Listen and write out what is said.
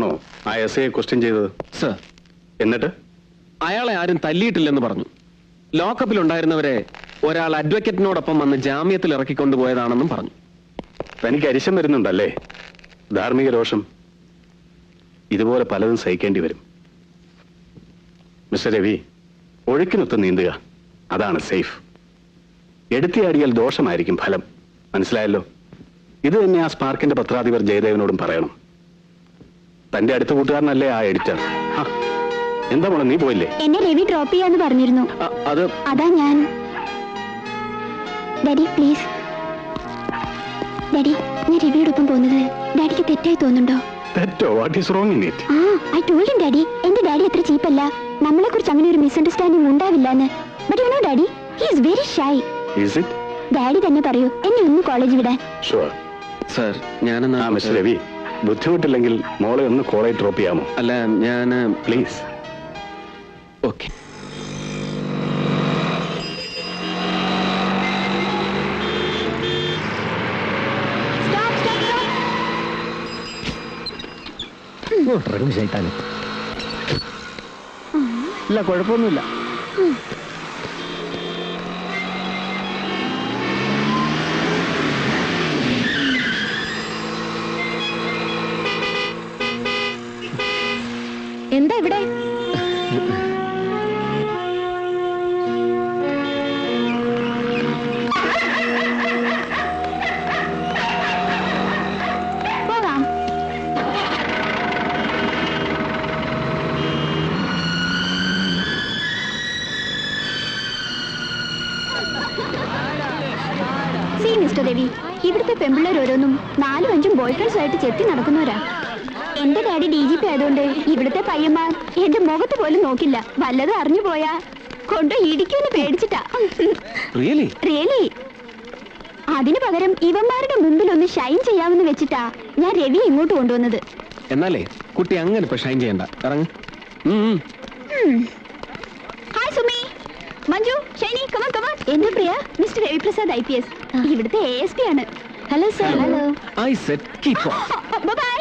ആണോ ആ S I question ചെയ്തത്? സർ, എന്നിട്ട് അയാളെ ആരും തല്ലിയിട്ടില്ലെന്ന് പറഞ്ഞു. ലോക്കപ്പിലുണ്ടായിരുന്നവരെ ഒരാൾ അഡ്വക്കേറ്റിനോടൊപ്പം വന്ന് ജാമ്യത്തിൽ ഇറക്കിക്കൊണ്ടുപോയതാണെന്നും പറഞ്ഞു. തനിക്ക് അരിശം വരുന്നുണ്ടല്ലേ? ധാർമ്മിക രോഷം. ഇതുപോലെ പലതും സഹിക്കേണ്ടി വരും. മിസ്റ്റർ രവി, ഒഴുക്കിനൊത്ത് നീന്തുക, അതാണ് സേഫ്. എടുത്തിയാടിയാൽ ദോഷമായിരിക്കും ഫലം. മനസ്സിലായല്ലോ? ഇത് തന്നെ ആ സ്പാർക്കിന്റെ പത്രാധിപർ ജയദേവനോടും പറയണം. തന്റെ അടുത്ത കൂട്ടുകാരനല്ലേ ആ എഡിറ്റർ? എന്താ മോളെ, നീ പോയില്ലേ? എന്നെ രവി ഡ്രോപ്പ് ചെയ്യാന്ന് പറഞ്ഞിരുന്നു. അതാ ഞാൻ. Daddy please. ഡാഡി, ഞാൻ രവിയോടൊപ്പം പോകുന്നത് ഡാഡിക്ക് തെറ്റായി തോന്നുന്നുണ്ടോ? തെറ്റോ? What is wrong in it? I told him daddy, എന്റെ ഡാഡി അത്ര ചീപ്പല്ല. നമ്മളെ കുറിച്ച് അങ്ങനെ ഒരു മിസ്അണ്ടർസ്റ്റാൻഡിംഗ് ഉണ്ടാവില്ലെന്ന്. But you know daddy, he is very shy. Is it? Daddy തന്നെ പറയൂ എന്നെ ഒന്ന് കോളേജ് വിടാൻ. Sure sir. ഞാനെന്നാ മിസ്റ്റർ രവി, ബുദ്ധിമുട്ടില്ലെങ്കിൽ മോളെ ഒന്ന് കോളേജ് ഡ്രോപ്പ് ചെയ്യാമോ? അല്ല, ഞാൻ പ്ലീസ്. ഓക്കെ. ഇല്ല, കുഴപ്പമൊന്നുമില്ല. എന്താ ഇവിടെ? പോകാം. സി മിസ്റ്റർ രവി, ഇവിടുത്തെ പെമ്പിള്ളേർ ഓരോന്നും 4-5 ബോയ് ഫ്രണ്ട്സ് ആയിട്ട് ചെത്തി നടക്കുന്നവരാ. എന്റെ ഡാഡി DGP ആയതുകൊണ്ട് ഇവിടുത്തെ പയ്യന്മാർ എന്റെ മുഖത്ത് പോലും നോക്കില്ല. വല്ലതും അറിഞ്ഞു പോയാ കൊണ്ട് ഇടിക്കുമെന്ന് പേടിച്ചിട്ടാ. റിയലി. അതിനു പകരം ഇവന്മാരുടെ മുമ്പിൽ ഒന്ന് ഷൈൻ ചെയ്യാമെന്ന് വെച്ചിട്ടാ ഞാൻ രവി ഇങ്ങോട്ട് കൊണ്ടുവന്നത്. എന്നാലേ കുട്ടി അങ്ങനെ ഇപ്പൊ ഷൈൻ ചെയ്യണ്ട. ഇറങ്ങ്. Hi Sumi, Manju, Shiny, come on come on. എന്റെ പ്രിയ മിസ്റ്റർ രവിപ്രസാദ് IPS, ഇവിടുത്തെ ASP ആണ്. Hello sir. Hello. I said keep on. By.